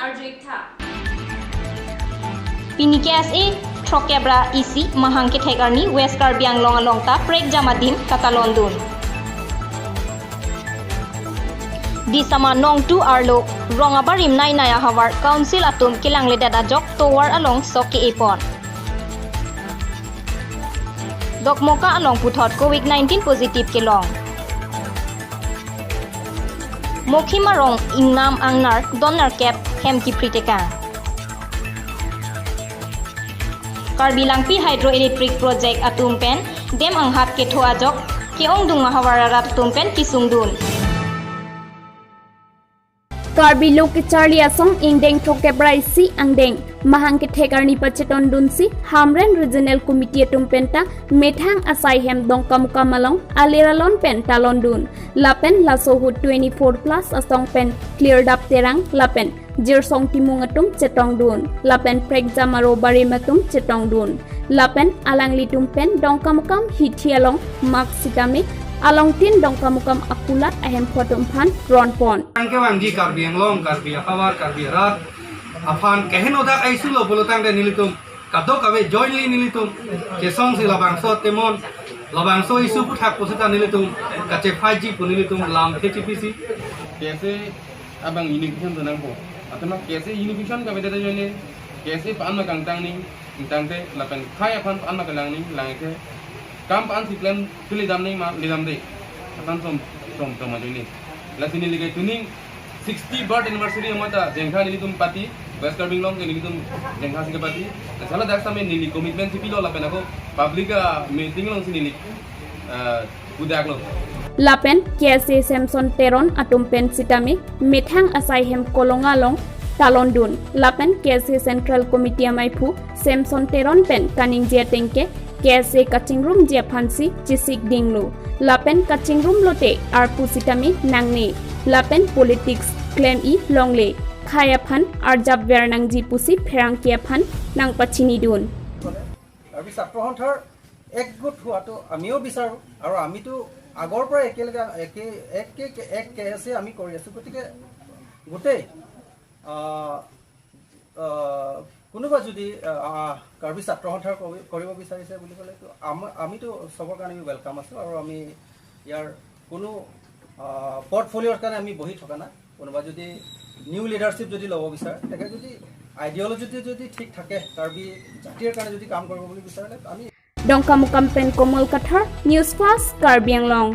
Arjekta Pinikas Trokebra isi mahangke thegarni West Karbi Anglong alongta prek jamadin kata London. Di sama nong tu arlo rong abarim nai naya hawar council atum kilang ledada jok towar along soki epon. Dokmoka along puthot COVID-19 positive kelong. Mokhimarong ingnam angnar donor cap hemki priteka. Karbi Langpi Hydroelectric Project atumpen dem anghat ke thoajok keong dung mahawararat atumpen kisungdun. Karbi Loki Charlie Asong Indeng Trokebra isi angdeng mahang ke thegarni pacheton dunsi Hamren Regional Committee tumpenta methang asai hem dongkamuka malong aliralon pen talon dun lapen lasohut 24 plus asong pen cleared up terang lapen jirsong timung atum chetong dun lapen prek jamaro bari matum chetong dun lapen alang litum pen dongkamukam hithialong mak sitami along tin dongkamukam akulat ahem photum phan ronpon angke wangji Karbi Anglong Karbi Akhawar Karbi Rat afan kehen odak aisulo bolotang de nilitum kadok awe jointly nilitum kesong sila bangso temon labangso isu puthak posita nilitum kache 5G punilitum lam KTPC कैसे अब यूनिफिकेशन जनang po atau कैसे यूनिफिकेशन का बेटा जोने कैसे पान में कंटांग नी कंटांगते lapan khai apan पान में कलांग नी लांगे काम पान सिक्लेम फिली दाम नहीं मार लिदाम दे अपन tom majuni lasini ligai tuning 60 birth anniversary amata jengkha nilitum pati West Karbi Anglong ke nilitum jengkha sing pati salah daksa me nili commitment sipilo lapen ako public meeting long sini budak lo Lapen KSA Samson Teron atumpen sitami methang asai hem kolongalong talondun lapen KSA Central Committee amaipu Samson Teron pen kaning jia tengke KSA kaching room jia phansi chisik dinglu lapen kaching room lote arpu sitami nangni lapen politics claim I longle khaya phan arjab vernang ji pusi pherang kia phan nang pachini dun আমি ছাত্ৰসন্থাৰ একগোট হোৱাটো আমিও বিচাৰোঁ আৰু আমিতো আগৰ পৰা এক কেছে আমি কৰি আছোঁ গতিকে গোটেই কোনোবা যদি কাৰ্বি ছাত্ৰসন্থাৰ কৰিব বিচাৰিছে বুলি ক'লে আমিতো চবৰ কাৰণে ৱেলকাম আছোঁ আৰু আমি ইয়াৰ কোনো পৰ্টফলিঅ'ৰ কাৰণে আমি বহি থকা নাই কোনোবা যদি নিউ লিডাৰশ্বিপ যদি ল'ব বিচাৰে তেখেতে যদি আইডিঅলজিটো যদি ঠিক থাকে কাৰ্বি জাতিৰ কাৰণে যদি কাম কৰিব বুলি বিচাৰে আমি Dongkamukam pen Komol Kathar News Fast Karbi Anglong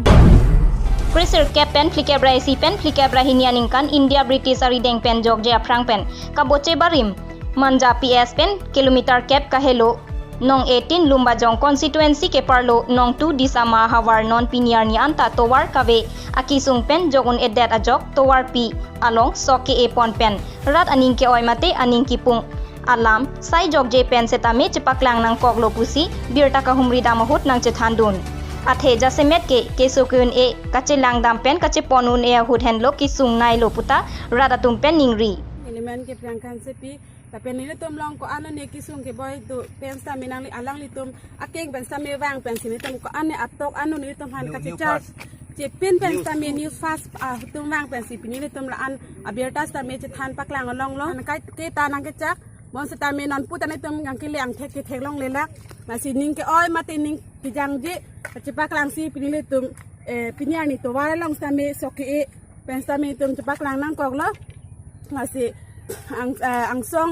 Krisir cap pen flikebra isi pen flikebra hinianingkan India British arideng pen jogje aprang pen kaboche barim manja PS pen kilometer cap kahelo nong 18 lumbajong constituency ke parlo nong 2 disama hawar non piniar ni anta towar kave akisung pen jogun edet ajok towar pi along soke epon pen rat aning ke oi mate aning kipung alam sai jogje pen setame chepaklang nang koklo pusi birta ka humri damahut nang chethandun athe jasemet ke kesokun e kachelang dam pen kache ponun e hut henlo kisung nai loputa radatum pen ningri element ke prangkan sepi tapi ni tom long ko anu ne kisung ke boy do pen sta minang li alang li tum akeng ben same wang pen sini tum ko ane atok anu ni tum han kache charge je pen sta me news fast tum wang pen si pini tum la an abierta sta me chethan paklang long lo kai ke ta nang ke chak bon sta me non putan tum gang ke liang thek long lelak masih ning ke oi mate ning kijang je cepak lang si pinili tum pinyar ni to wala lang sta me soke e pen sta me tum cepak lang nang kok lo masih ang song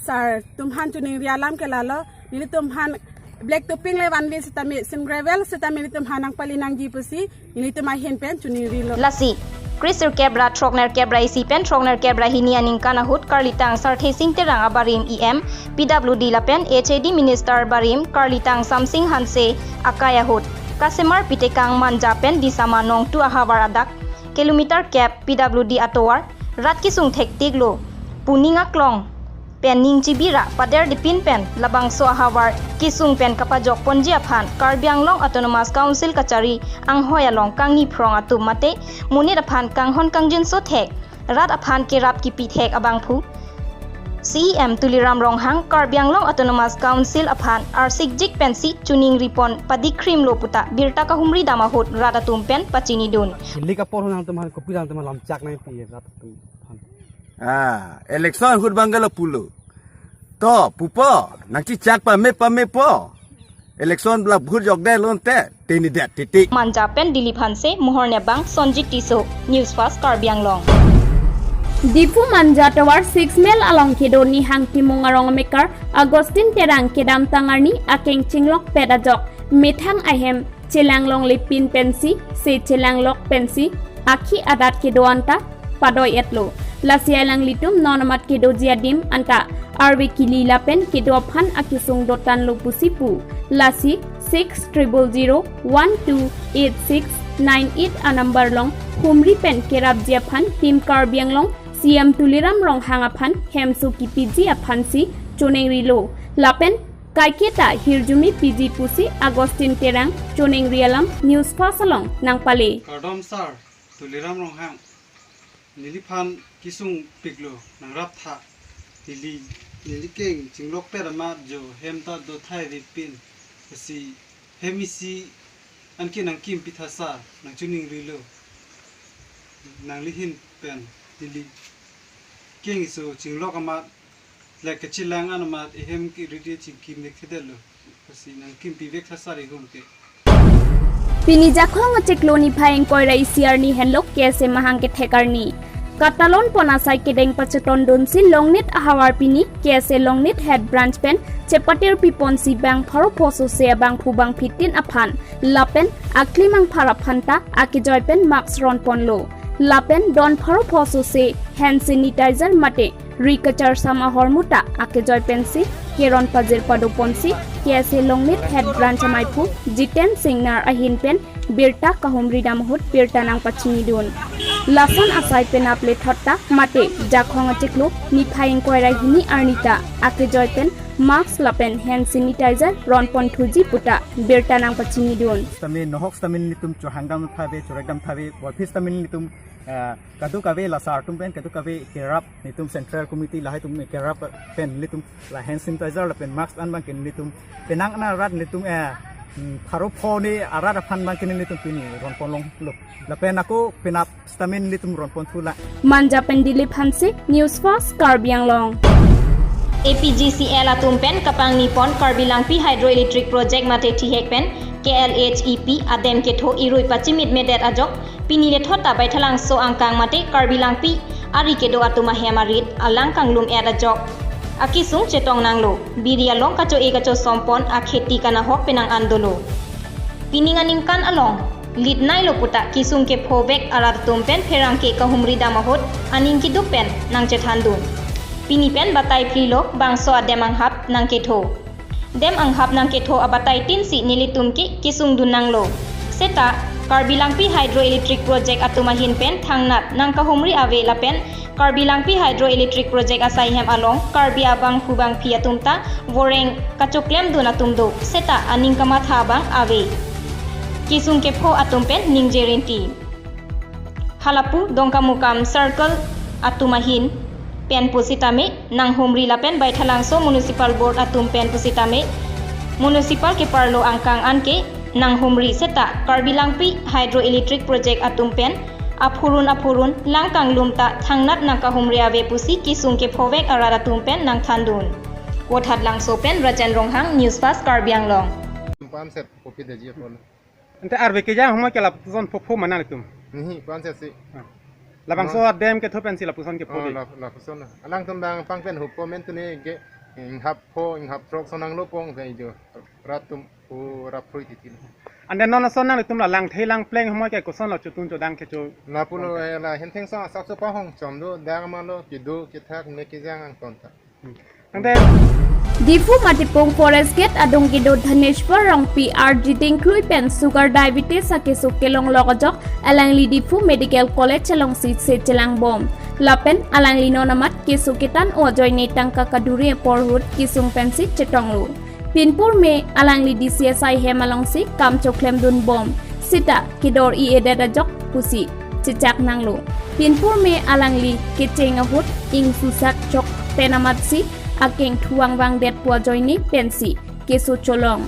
sar tum han tuning rialam ke lalo ni tum han black topping le wan le sta me sim gravel sta me tum hanang palinang ji pusi ni tum ai hen pen tuning rilo lasi Krisir kebra trokner kebra isi pen trokner kebra hinianing kanahut karlitang sarthesing terang abarim EM PWD lapen HAD minister barim karlitang samsing hanse akayahut kasemar pitekang manja pen disama nong tu ahawar adak kilometer cap PWD atowar rat kisung thektik lo puninga klong pen ning chibira pader dipin pen labang so ahawar kisung pen kapajok ponjia phan Karbi Anglong Autonomous Council kachari ang hoyalong kangni phrong atum mate munit aphan kanghon kangjin so thek rat aphan ke rap ki pi thek abang phu CM Tuliram Ronghang Karbi Anglong Autonomous Council aphan arsik jik pensi tuning ripon padikrim loputa birta ka humri damahut rat atum pen pachini dun lika por nang tum han kopi nang tum lam chak nai pi rat tum election hud bangala pulo to pupo nakchi chak pa me po election bla bhur jok de lon te tini de titi Manja pen Dilip Hanse Mohorne Bang Sonjit Tiso News Fast Karbi Anglong Difu Manja Tower 6 Mil along Kedoni Hang Timong Arong Mekar Agustin Terang Kedam Tangarni Akeng Chinglok Pedajok Methang Ahem Chelanglong Lipin Pensi Se Chelanglok Pensi Aki Adat Kedoanta Padoy Etlo Lasia Lang Litum Nonamat Kedo Jiadim Anta Arwi Kili Lapen Kedo Phan Akisung Dotan Lupusipu Lasi 600128698 a number long Humri Pen Kerab Jiaphan Tim Karbiang Long CM Tuliram Rong Hangaphan Hemsu Kipiji Aphansi Choneng Rilo Lapen Kaiketa Hirjumi PG Pusi Agustin Terang Choneng Rialam News Fasalong Nangpale Kardom Sar Tuliram Rong Hang Niliphan Kisung Piglo Nangrap Tha Nilikeng Jinglok Perama Jo Hemta Do Thai Ripin Si Hemisi Anki Nang Kim Pithasa Nang Chuning Rilo Nang Lihin Pen Dili King So Jinglok Amat Like a Chilang Anamat Hem Ki Ridi Chikim Nekidelo Si Nang Kim Pivek Hasari Humke Pini Jakhong Chekloni Phaing Koira Isiarni Henlok Kese Mahangke Thekarni Katalon Ponasai Kedeng Pacheton Dunsi Longnit Ahawar Pini Kese Longnit Head Branch Pen Chepatir Piponsi Bang Pharo Poso Se Bang Phubang Phitin Aphan Lapen Aklimang Pharaphanta Akijoy Pen Max Ron Ponlo Lapen Don Pharo Poso Se Hand Sanitizer Mate Rikachar Sama Hormuta Akijoy Pensi Keron Pajir Padoponsi Kese Longnit Head Branch Maipu Jiten Singnar Ahin Pen Birta Kahumri Damhut Birta Nang Pachini Lason Asai Pen Aple Thotta Mate Jakhong Cheklo Niphaing Koira Hini Arnita Akijoy Pen Max Lapen Hand Sanitizer Ron Ponthuji Puta Birta Nang Pachini Stamin Nohok Stamin Nitum Chohangam Thabe Choregam Thabe Warpis Stamin Nitum Kadu Kave Lasar Tumpen Kadu Kave Kerap Nitum Central Committee Lahai Tum Kerap Pen Nitum La Hand Sanitizer Lapen Max Anbang Ken Nitum Penang Na Rat Nitum Pharopo ni Arad Aphan Bang Ken Nitum Pini Ron Ponlong Look Lapen Ako Penap Stamin Nitum Ron Ponthula Manja Pen Dilip Hanse News Fast Karbiang Long APGCL Atumpen Kapang Nipon Karbilangpi Hydroelectric Project Mate Thihekpen KLHEP Adem Ketho Irui Pachimit Medet Ajok Pinile Thota Baithalang So Angkang Mate Karbilangpi Ari Kedo Atuma Hemarit Alang Kanglum Ajok Akisung Chetong Nanglo Biria Long Kacho Ekacho Sompon Akheti Kana Hok Penang Andolo Pininganingkan Along Lid Nailo Puta Kisung Ke Phobek Arat Tumpen Perangke Kahumri Damahot Aning Kidupen Nang Chethandun Pinipen Batai Plilo Bangso Adem Anghap Nang Ketho Dem Anghap Nang Ketho Abatai Tinsi Nilitumki Kisung Dunanglo Seta Karbilangpi Hydroelectric Project Atumahin Pen Thangnat Nang Kahumri Ave Lapen Karbilangpi Hydroelectric Project Asaihem Along Karbi Abang Hubang Piatumta Voreng Kachoklem Dunatumdo Seta Aning Kamatha Bang Ave Kisung Kepho Atumpen Ningjerinti Halapu Dongkamukam Circle Atumahin Pen Pusitame Nang Humri Lapen Baithalangso Municipal Board Atum Pen Pusitame Municipal ke Parlo Angkang Anke Nang Humri Seta Karbilangpi Hydroelectric Project Atum Pen Apurun Langkang Lumta Thangnat Nang Kahumri Ave Pusi Kisung ke Phovek Arara Tumpen Nang Thandun Wothat Langso Pen Rajan Ronghang News Fast Karbiang Long Panset Kopi de Jiapon Ante arbe ke jang homa ke la puson phopho manal tum Panset si labang so adem ke thopen si la puson ke phobi la puson alang tum bang pangpen hupo mentune ge hap pho hap trok sonang lopong kai jo ratum pu rapoi titin ande non son nang tum la lang theilang pleng homa ke ko son la chutun chodang ke cho la pulo la henteng sa sak so pa hong chom do dang ma lo ki do ki thak ne ki jang ang konta ante Difu Matipong Forest Gate Adong Gido Dhaneshwar Rong PRG Dingklui Pen Sugar Diabetes Sakesu Kelong Logojok Alangli Difu Medical College Chalong Sit Se Chelang Bom Lapen Alangli Nonamat Kesukitan Ojoy Netangka Kaduri Porhut Kisung Pensi Chetonglu Pinpur Me Alangli DCSI Hemalongsi Kam Choklem Dun Bom Sita Kidor I Edada Jok Pusi Chichak Nanglu Pinpur Me Alangli Kechengahut Ing Susak Chok Penamatsi Akeng Thuang Wang Det Puajoini Pensi Kesu Cholong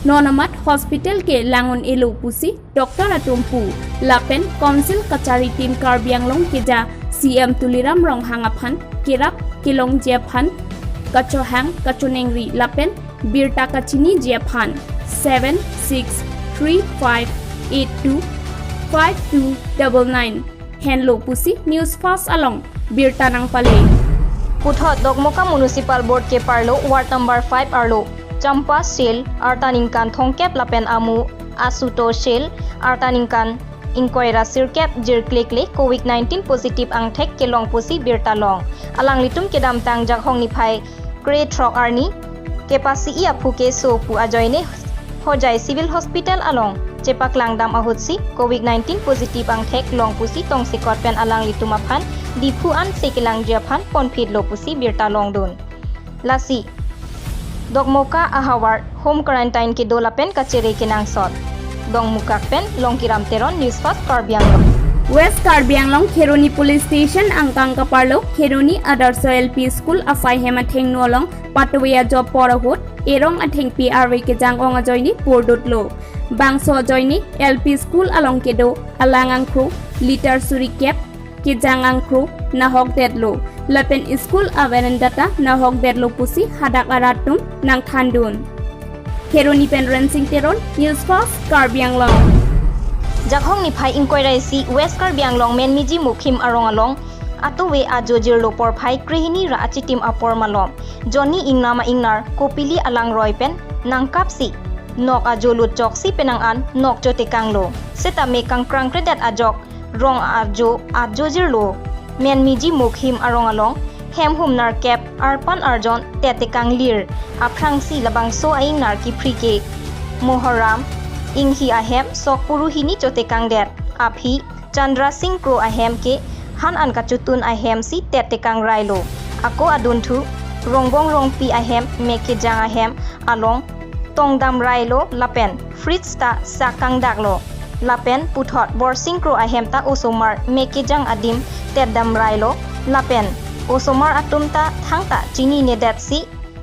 Nonamat Hospital ke Langun Elu Pusi Dr. Atumpu Lapen Council Kachari Team Karbiang Long Keja CM Tuliram Rong Hangapan Kirap Kilong Jepan Kachohang Kachonengri Lapen Birta Kachini Jepan 7635825299 Henlo Pusi News Fast Along Birta Nang Pale Puthot Dogmoka Municipal Board ke Parlo Ward number 5 Arlo Champa Shell Artaningkan Thongkep Lapen Amu Asuto Shell Artaningkan Inquira Sirkep Jirklikle COVID-19 positive ang thek kelong pusi Birta Long alang litum kedam tang jak hong ni phai Great Rock Arni kepasi ia phuke so pu ajoine hojai civil hospital along chepak langdam ahutsi COVID-19 positive ang thek long pusi tong sikot pen alang litum aphan dipu an sekilang japhan ponphit lo pusi Birta Long dun lasi Dogmoka ahawar home quarantine ke dolapen kachere kinang sot Dong Mukak Pen Long Kiram Teron News Fast Karbi Anglong West Karbi Anglong Kheroni Police Station Angkang Kaparlo Kheroni Adarso LP School Asai Hema Theng Nolong Patwaya Job Porahut Erong Atheng PRV ke Jangong Ajoini Pordotlo Bangso Ajoini LP School Along Kedo Alangang Crew Liter Suri Kep ke Jangang Crew Nahok Dedlo Lapen School Averendata Nahok Dedlo Pusi Hadak Aratum Nang Thandun Kheroni Pen Rensing Teron News Fast Karbi Anglong Jakhong ni phai inquiry si West Karbi Anglong men miji mukhim arong along atowe ajojir lopor phai krihini ra achitim apor malom Johnny ingnama ingnar kopili alang roy pen nangkap si nok ajolut chok si penang an nok chote kanglo seta me kangkrang kredat ajok rong ajojir lo men miji mukhim arong along hem humnar kep arpan arjon tete kanglir aprang si labang so aing nar ki prike moharam inghi ahem sok puruhini chote kangder aphi Chandra Singh Kro ahem ke han an kachutun ahem si tete kang railo ako adun thu rongbong rongpi ahem meke jang ahem along tongdam railo lapen fritz ta sakang daklo lapen puthot bor Singh Kro ahem ta osomar meke jang adim tedam railo lapen osomar atumta thangta chini nedat si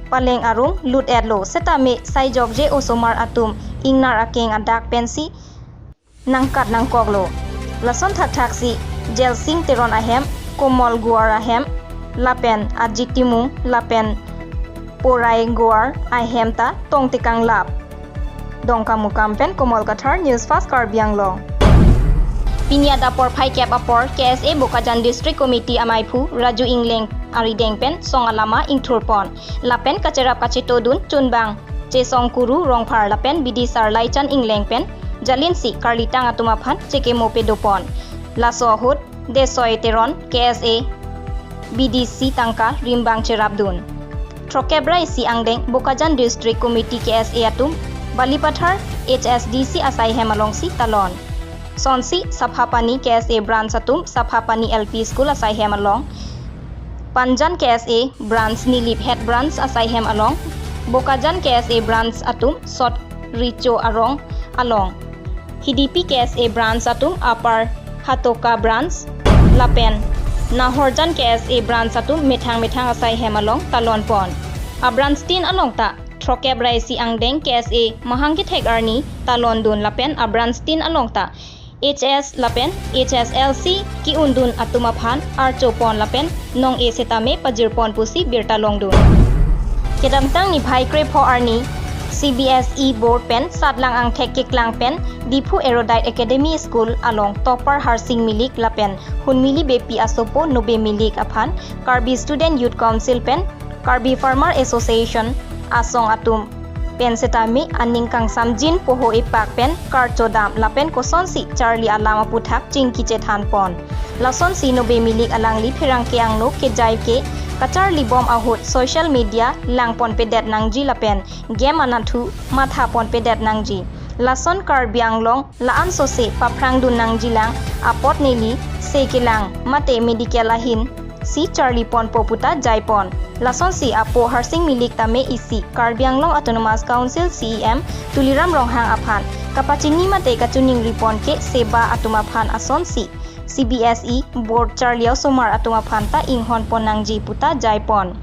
paleng arung lut edlo seta me sai jok je osomar atum ingnar akeng adak pensi nangkat nangkoglo lason thak thak si jel sing teron ahem komol guar ahem lapen ajitimu lapen porai guar ahem ta tong tikang lap dongka mukam pen komol kathar News Fast Karbi Anglong Pinya dapor phai kep apor KSA Bokajan District Committee amaipu Raju Ingleng Arideng pen song alama ingthurpon lapen kacherap kachito dun chunbang che song kuru rongphar lapen bidisar laichan Ingleng pen jalin si karlitang atumaphan cheke mopedopon laso hut desoy teron KSA BDC tangka rimbang cherabdun Trokebrai si angdeng Bokajan District Committee KSA atum Balipathar HSDC asai hemalong si talon Sonsi Saphapani KSA branch atum Saphapani LP School asai hem along Panjan KSA branch Nilip head branch asai hem along Bokajan KSA branch atum Sot Richo arong along HDP KSA branch atum Upper Hatoka branch Lapen Nahorjan KSA branch atum Methang asai hem along Talon Pon a branch tin along ta Trokebrai si angdeng KSA Mahangki Thek Arni Talon dun lapen a branch tin along ta HS lapen HSLC ki undun atumaphan archopon lapen nong e setame pajirpon pusi Birta Long dun kedamtang ni bhai krepo arni CBSE board pen sadlang ang thek kiklang pen Dipu Erudite Academy School along topper harsing milik lapen hunmili bepi asopo 90 milik aphan Karbi Student Youth Council pen Karbi Farmer Association asong atum pen setami aning kang samjin poho ipak pen karchodam lapen koson si Charlie alama puthak chingki chethan pon lason si 90 milik alang li phirang ke angno ke jai ke kachar libom ahut social media lang pon pedet nangji lapen game anathu matha pon pedet nangji lason Karbi Anglong laan sose paprang dun nangji lang apot neli sekilang mate medical ahin si Charlie pon poputa jaipon lason si apo harsing milik tame isi Karbi Anglong Autonomous Council CEM tuliram ronghang aphan kapachini mate kachuning ripon ke seba atumaphan ason si CBSE board Charlie Somar atumaphan ta inghon ponangji puta jaipon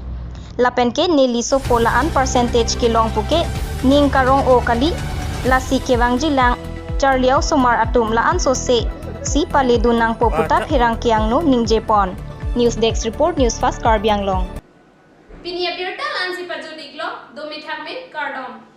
lapen ke neliso polaan percentage ke long puke ning karong o kali lasi ke wangji lang Charlie Somar atum laan so se si palidun nang poputat herang kiangno ningjepon. News Desk Report News Fast Karbi Anglong. Pinia Pirta Lansi Pajudiglo, Domithamin Kardom.